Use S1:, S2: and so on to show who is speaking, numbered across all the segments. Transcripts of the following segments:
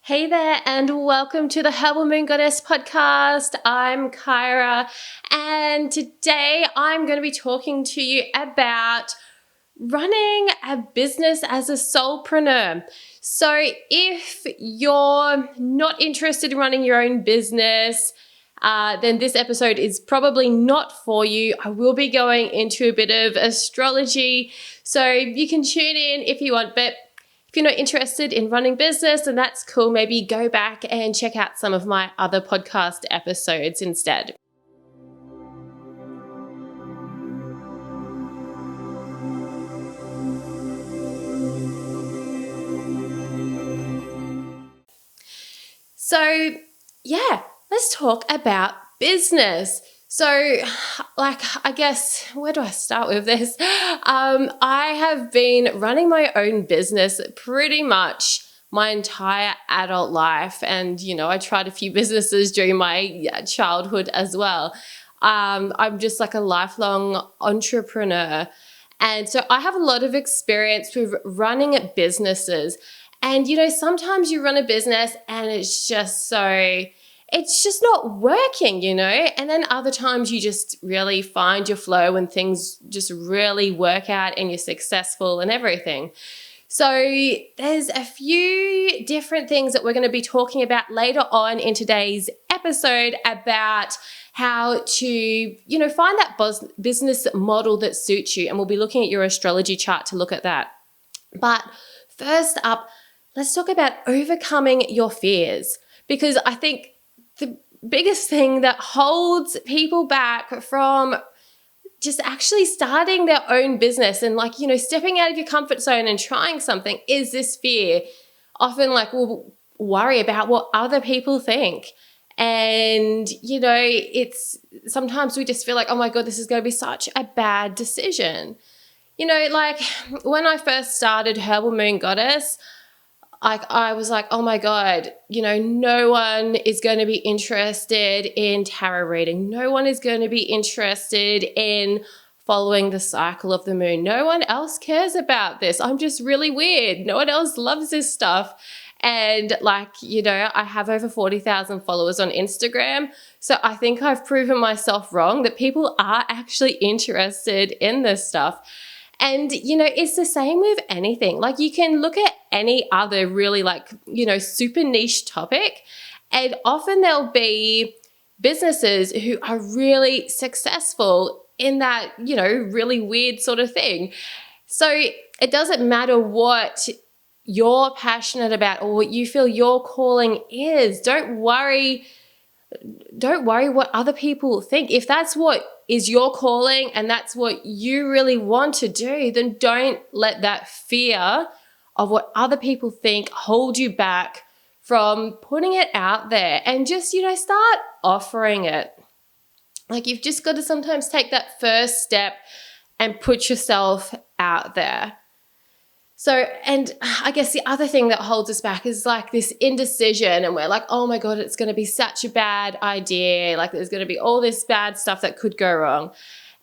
S1: Hey there, and welcome to the Herbal Moon Goddess podcast. I'm Kyra, and today I'm going to be talking to you about running a business as a soulpreneur. So, if you're not interested in running your own business, then this episode is probably not for you. I will be going into a bit of astrology, so you can tune in if you want, but if you're not interested in running business, then that's cool. Maybe go back and check out some of my other podcast episodes instead. So, let's talk about business. So, I guess, where do I start with this? I have been running my own business pretty much my entire adult life. And, I tried a few businesses during my childhood as well. I'm just like a lifelong entrepreneur. And so I have a lot of experience with running businesses. And, sometimes you run a business and it's just not working, and then other times you just really find your flow and things just really work out and you're successful and everything. So there's a few different things that we're going to be talking about later on in today's episode about how to, find that business model that suits you. And we'll be looking at your astrology chart to look at that. But first up, let's talk about overcoming your fears, because I think the biggest thing that holds people back from just actually starting their own business and stepping out of your comfort zone and trying something is this fear. Often we'll worry about what other people think. And, it's sometimes we just feel like, oh my God, this is going to be such a bad decision. When I first started Herbal Moon Goddess, I was like, oh my God, no one is going to be interested in tarot reading. No one is going to be interested in following the cycle of the moon. No one else cares about this. I'm just really weird. No one else loves this stuff. And I have over 40,000 followers on Instagram. So I think I've proven myself wrong that people are actually interested in this stuff. And, it's the same with anything. You can look at any other really super niche topic, and often there'll be businesses who are really successful in that, really weird sort of thing. So it doesn't matter what you're passionate about or what you feel your calling is. Don't worry what other people think. If that's what is your calling and that's what you really want to do, then don't let that fear of what other people think hold you back from putting it out there and just, start offering it. You've just got to sometimes take that first step and put yourself out there. So, and I guess the other thing that holds us back is this indecision, and we're like, oh my God, it's going to be such a bad idea. There's going to be all this bad stuff that could go wrong.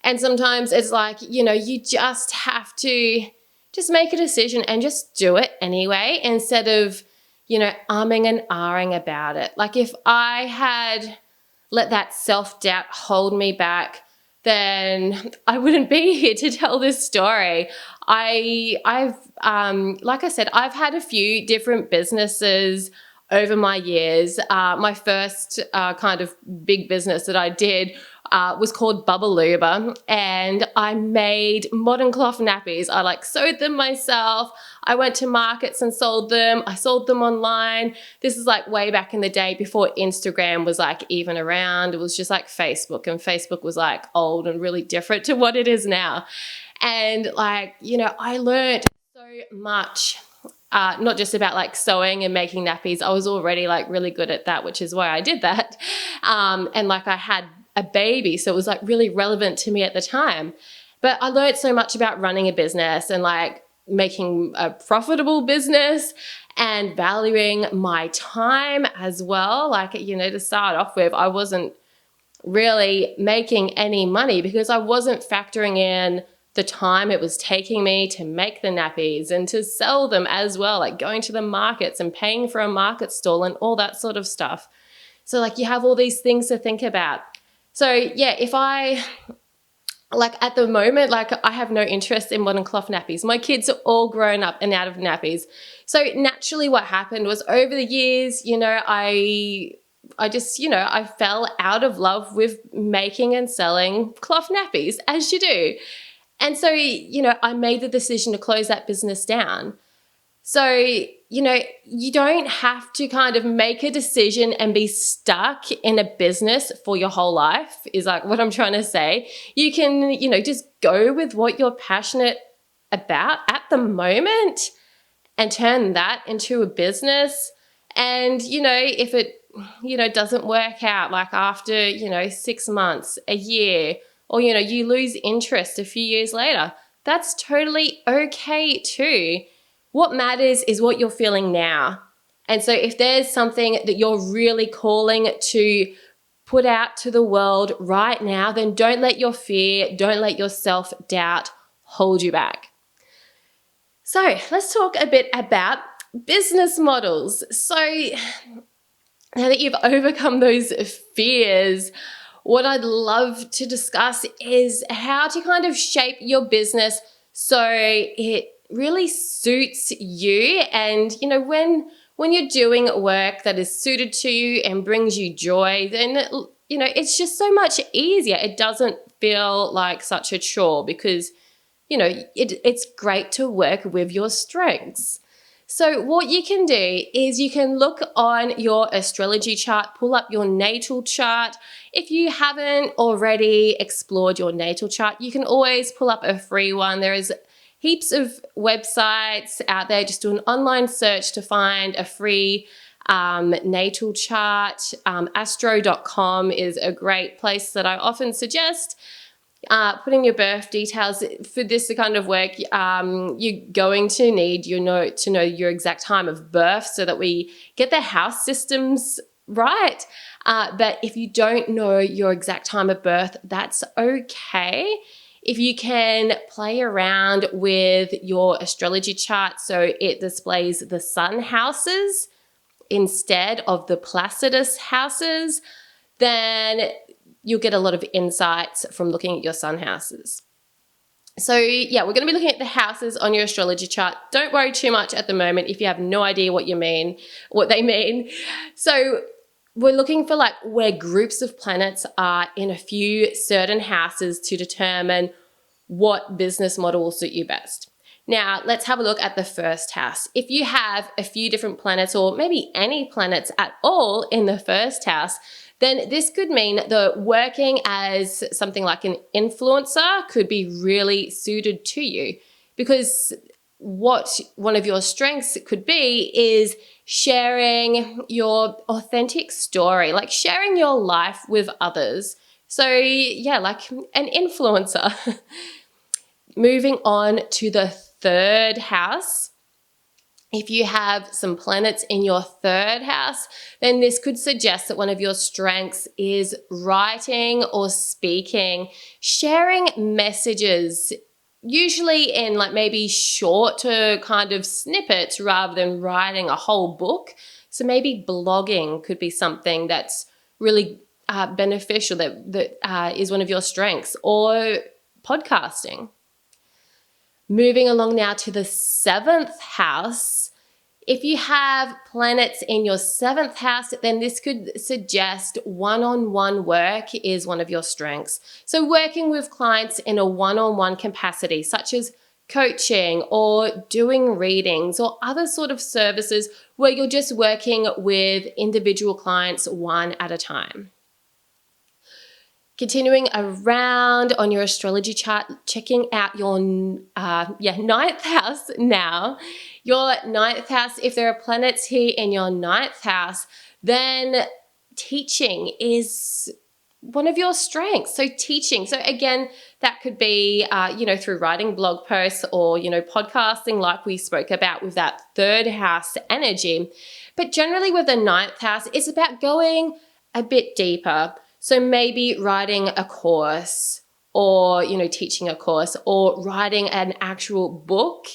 S1: And sometimes it's you just have to just make a decision and just do it anyway, instead of, umming and ahhing about it. If I had let that self-doubt hold me back, then I wouldn't be here to tell this story. I've like I said, I've had a few different businesses over my years. My first kind of big business that I did was called Bubbaluba, and I made modern cloth nappies. I sewed them myself. I went to markets and sold them. I sold them online. This is way back in the day before Instagram was even around. It was just Facebook, and Facebook was old and really different to what it is now. And I learned so much, not just about sewing and making nappies. I was already really good at that, which is why I did that. And I had a baby, so it was really relevant to me at the time. But I learned so much about running a business and making a profitable business and valuing my time as well. To start off with, I wasn't really making any money because I wasn't factoring in the time it was taking me to make the nappies and to sell them as well, like going to the markets and paying for a market stall and all that sort of stuff. So like you have all these things to think about. So yeah, if I, like at the moment, like I have no interest in modern cloth nappies. My kids are all grown up and out of nappies. So naturally what happened was over the years, I just, I fell out of love with making and selling cloth nappies, as you do. And so, I made the decision to close that business down. So, you don't have to kind of make a decision and be stuck in a business for your whole life, is like what I'm trying to say. You can, just go with what you're passionate about at the moment and turn that into a business. And, if it, doesn't work out, like after, 6 months, a year, or, you lose interest a few years later, that's totally okay too. What matters is what you're feeling now. And so if there's something that you're really calling to put out to the world right now, then don't let your fear, don't let your self-doubt hold you back. So let's talk a bit about business models. So now that you've overcome those fears, what I'd love to discuss is how to kind of shape your business so it really suits you. And, when you're doing work that is suited to you and brings you joy, then, it's just so much easier. It doesn't feel like such a chore because, it's great to work with your strengths. So what you can do is you can look on your astrology chart, pull up your natal chart. If you haven't already explored your natal chart, you can always pull up a free one. There is heaps of websites out there. Just do an online search to find a free natal chart. Astro.com is a great place that I often suggest. Putting your birth details for this kind of work, you're going to need to know your exact time of birth so that we get the house systems right. But if you don't know your exact time of birth, that's okay. If you can play around with your astrology chart so it displays the sun houses instead of the Placidus houses, then you'll get a lot of insights from looking at your sun houses. So yeah, we're going to be looking at the houses on your astrology chart. Don't worry too much at the moment if you have no idea what they mean. So we're looking for like where groups of planets are in a few certain houses to determine what business model will suit you best. Now, let's have a look at the first house. If you have a few different planets or maybe any planets at all in the first house, then this could mean that working as something like an influencer could be really suited to you, because what one of your strengths could be is sharing your authentic story, like sharing your life with others. So yeah, like an influencer. Moving on to the third house. If you have some planets in your third house, then this could suggest that one of your strengths is writing or speaking, sharing messages, usually in like maybe short kind of snippets rather than writing a whole book. So maybe blogging could be something that's really beneficial, that is one of your strengths, or podcasting. Moving along now to the seventh house. If you have planets in your seventh house, then this could suggest one-on-one work is one of your strengths. So working with clients in a one-on-one capacity, such as coaching or doing readings or other sort of services where you're just working with individual clients one at a time. Continuing around on your astrology chart, checking out your ninth house now. Your ninth house, if there are planets here in your ninth house, then teaching is one of your strengths. So teaching. So again, that could be, through writing blog posts or, podcasting like we spoke about with that third house energy. But generally with the ninth house, it's about going a bit deeper. So maybe writing a course or, teaching a course or writing an actual book.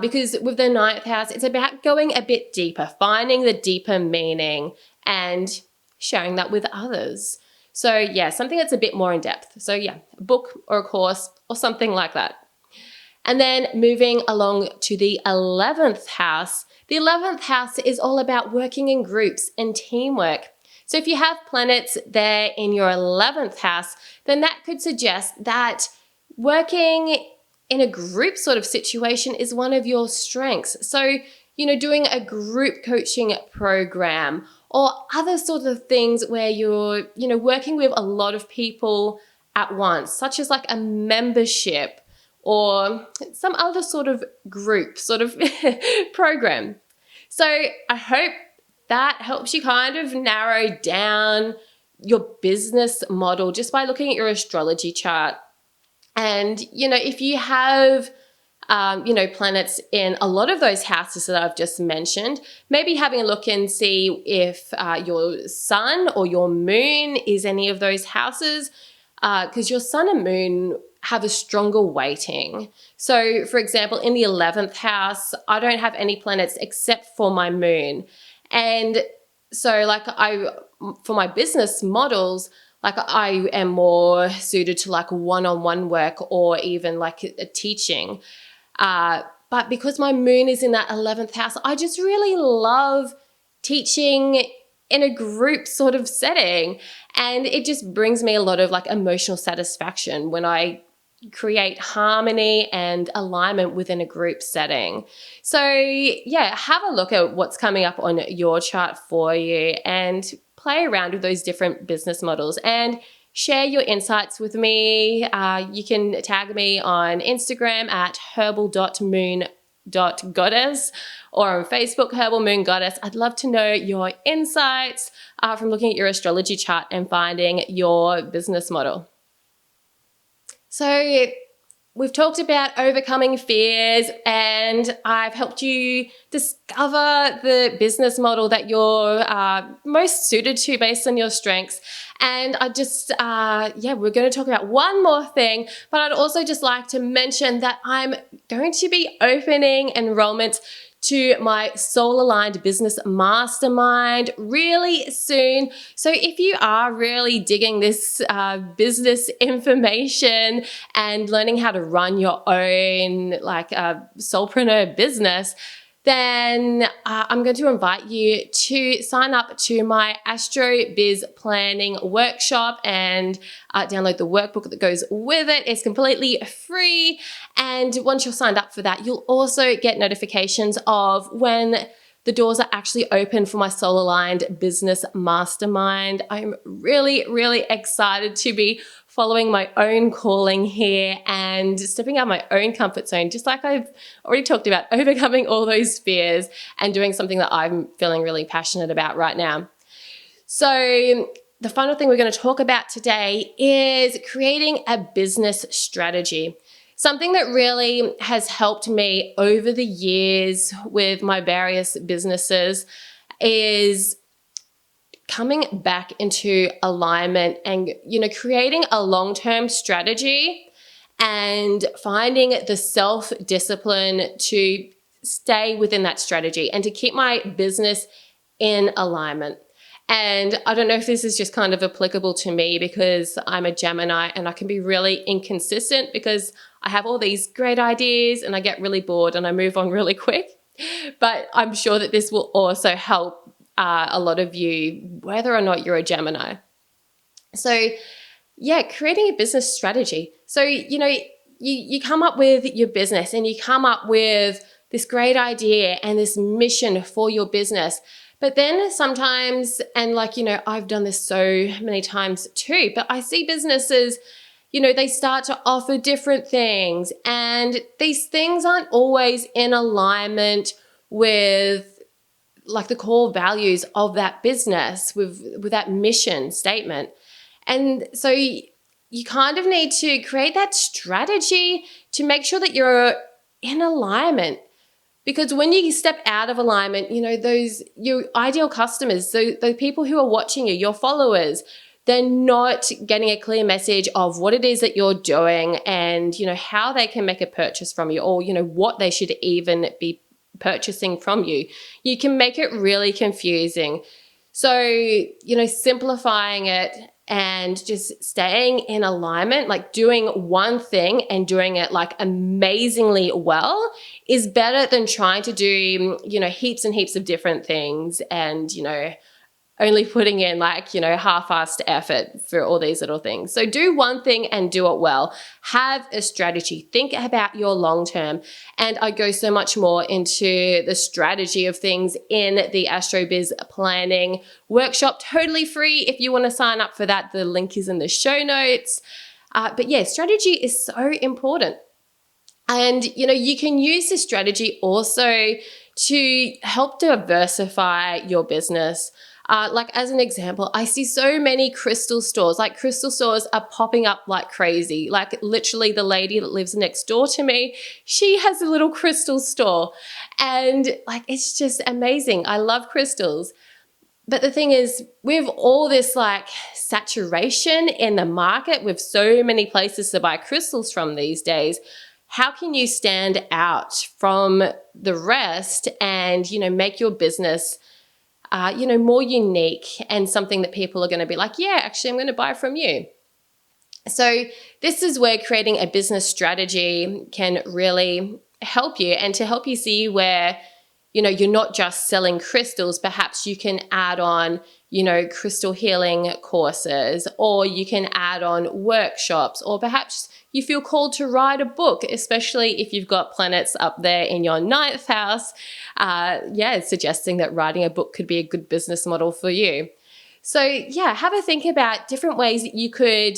S1: Because with the ninth house, it's about going a bit deeper, finding the deeper meaning and sharing that with others. So yeah, something that's a bit more in depth. So yeah, a book or a course or something like that. And then moving along to the 11th house. The 11th house is all about working in groups and teamwork. So if you have planets there in your 11th house, then that could suggest that working in a group sort of situation is one of your strengths. So, doing a group coaching program or other sort of things where you're, working with a lot of people at once, such as like a membership or some other sort of group sort of program. So I hope that helps you kind of narrow down your business model just by looking at your astrology chart. And, if you have, planets in a lot of those houses that I've just mentioned, maybe having a look and see if your sun or your moon is any of those houses, because your sun and moon have a stronger weighting. So, for example, in the 11th house, I don't have any planets except for my moon. And so for my business models, like I am more suited to like one-on-one work or even like a teaching. But because my moon is in that 11th house, I just really love teaching in a group sort of setting. And it just brings me a lot of like emotional satisfaction when I create harmony and alignment within a group setting. So yeah, have a look at what's coming up on your chart for you and play around with those different business models and share your insights with me. You can tag me on Instagram at herbal.moon.goddess or on Facebook, Herbal Moon Goddess. I'd love to know your insights from looking at your astrology chart and finding your business model. So we've talked about overcoming fears, and I've helped you discover the business model that you're most suited to based on your strengths. And I just, we're going to talk about one more thing, but I'd also just like to mention that I'm going to be opening enrollment to my Soul Aligned Business Mastermind really soon. So if you are really digging this business information and learning how to run your own soulpreneur business, then I'm going to invite you to sign up to my Astro Biz Planning Workshop and download the workbook that goes with it. It's completely free. And once you're signed up for that, you'll also get notifications of when the doors are actually open for my Soul Aligned Business Mastermind. I'm really, really excited to be following my own calling here and stepping out my own comfort zone, just like I've already talked about, overcoming all those fears and doing something that I'm feeling really passionate about right now. So the final thing we're going to talk about today is creating a business strategy. Something that really has helped me over the years with my various businesses is coming back into alignment and, creating a long-term strategy and finding the self-discipline to stay within that strategy and to keep my business in alignment. And I don't know if this is just kind of applicable to me because I'm a Gemini and I can be really inconsistent because I have all these great ideas and I get really bored and I move on really quick. But I'm sure that this will also help a lot of you, whether or not you're a Gemini. So yeah, creating a business strategy. So, you come up with your business and you come up with this great idea and this mission for your business. But then sometimes, and I've done this so many times too, but I see businesses, they start to offer different things and these things aren't always in alignment with the core values of that business, with that mission statement. And so you kind of need to create that strategy to make sure that you're in alignment. Because when you step out of alignment, those your ideal customers, so the people who are watching you, your followers, they're not getting a clear message of what it is that you're doing and, how they can make a purchase from you, or, what they should even be purchasing from you, you can make it really confusing. So, simplifying it and just staying in alignment, like doing one thing and doing it like amazingly well, is better than trying to do, heaps and heaps of different things and, only putting in like, half-assed effort for all these little things. So do one thing and do it well. Have a strategy. Think about your long term. And I go so much more into the strategy of things in the AstroBiz planning workshop, totally free. If you want to sign up for that, the link is in the show notes. But yeah, strategy is so important. And, you can use this strategy also to help diversify your business. Like as an example, I see so many crystal stores. Like crystal stores are popping up like crazy. Like literally the lady that lives next door to me, she has a little crystal store. And like, it's just amazing. I love crystals. But the thing is, with all this like saturation in the market, with so many places to buy crystals from these days, how can you stand out from the rest and, make your business more unique and something that people are going to be like, yeah, actually, I'm going to buy from you. So this is where creating a business strategy can really help you, and to help you see where, you're not just selling crystals. Perhaps you can add on, crystal healing courses, or you can add on workshops, or perhaps you feel called to write a book, especially if you've got planets up there in your 9th house. It's suggesting that writing a book could be a good business model for you. So yeah, have a think about different ways that you could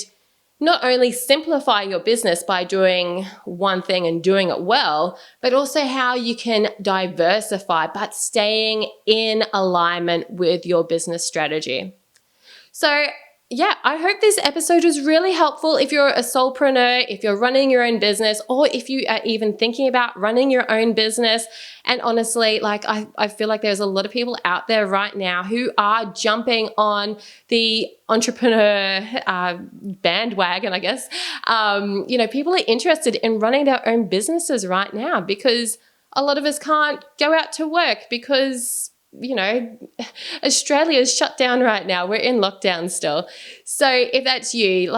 S1: not only simplify your business by doing one thing and doing it well, but also how you can diversify, but staying in alignment with your business strategy. So yeah, I hope this episode was really helpful if you're a soulpreneur, if you're running your own business, or if you are even thinking about running your own business. And honestly, like I feel like there's a lot of people out there right now who are jumping on the entrepreneur bandwagon, I guess. People are interested in running their own businesses right now because a lot of us can't go out to work because Australia is shut down right now. We're in lockdown still. So if that's you,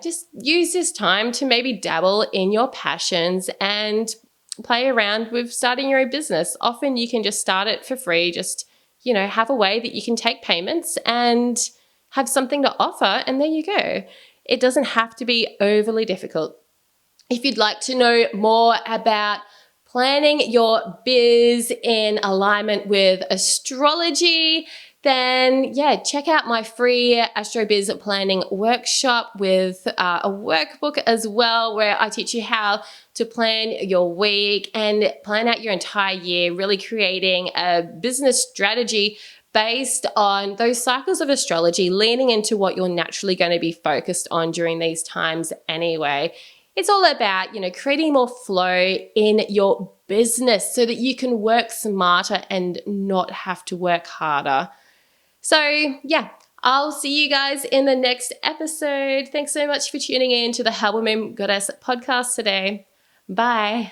S1: just use this time to maybe dabble in your passions and play around with starting your own business. Often you can just start it for free, just, have a way that you can take payments and have something to offer, and there you go. It doesn't have to be overly difficult. If you'd like to know more about planning your biz in alignment with astrology, then check out my free AstroBiz planning workshop with a workbook as well, where I teach you how to plan your week and plan out your entire year, really creating a business strategy based on those cycles of astrology, leaning into what you're naturally going to be focused on during these times anyway. It's all about, creating more flow in your business so that you can work smarter and not have to work harder. So yeah, I'll see you guys in the next episode. Thanks so much for tuning in to the Help Women Goddess podcast today. Bye.